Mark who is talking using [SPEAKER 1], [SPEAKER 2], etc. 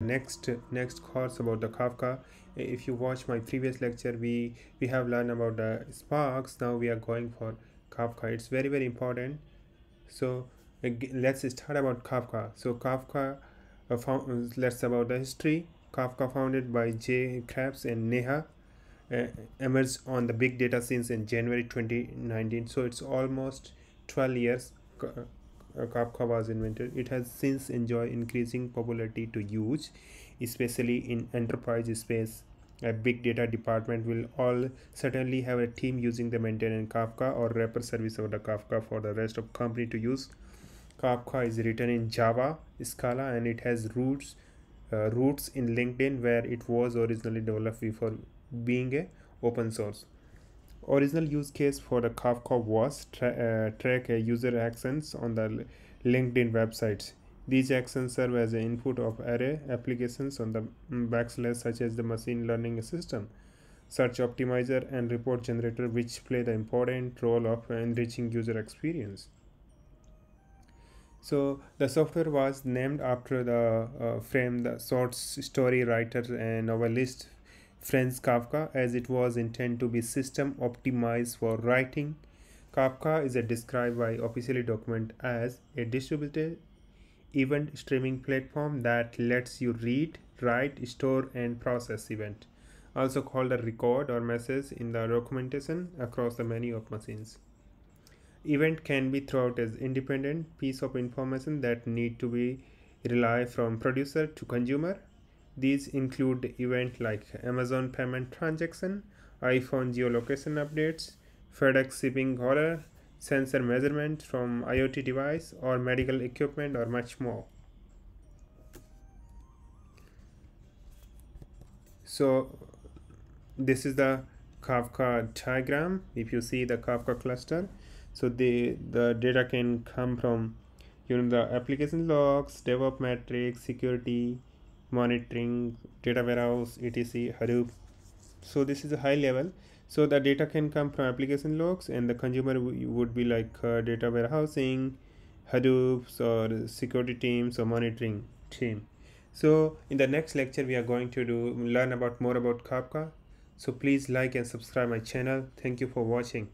[SPEAKER 1] Next course about the Kafka. If you watch my previous lecture, we have learned about the Sparks. Now we are going for Kafka. It's very important. So let's start about Kafka. So Kafka, let's about the history. Kafka, founded by J. Krebs and Neha, emerged on the big data scenes in January 2019. So it's almost 12 years Kafka was invented. It has since enjoyed increasing popularity to use, especially in enterprise space. A big data department will all certainly have a team using the maintenance Kafka or wrapper service of the Kafka for the rest of company to use. Kafka is written in Java, Scala, and it has roots in LinkedIn, where it was originally developed before being a open source. Original use case for the Kafka was track user actions on the LinkedIn websites. These actions serve as an input of array applications on the backslash, such as the machine learning system, search optimizer, and report generator, which play the important role of enriching user experience. So the software was named after the short story writer and novelist Franz Kafka, as it was intended to be system optimized for writing. Kafka is described by officially document as a distributed event streaming platform that lets you read, write, store, and process event, also called a record or message in the documentation across the many of machines. Event can be thought as independent piece of information that need to be rely from producer to consumer. These include events like Amazon payment transaction, iPhone geolocation updates, FedEx shipping order, sensor measurement from IoT device, or medical equipment, or much more. So this is the Kafka diagram. If you see the Kafka cluster, so the data can come from the application logs, DevOps metrics, security, monitoring, data warehouse, etc, Hadoop. So this is a high level. So the data can come from application logs, and the consumer would be like data warehousing, Hadoops, or security teams, or monitoring team. So in the next lecture we are going to learn about more about Kafka. So please like and subscribe my channel. Thank you for watching.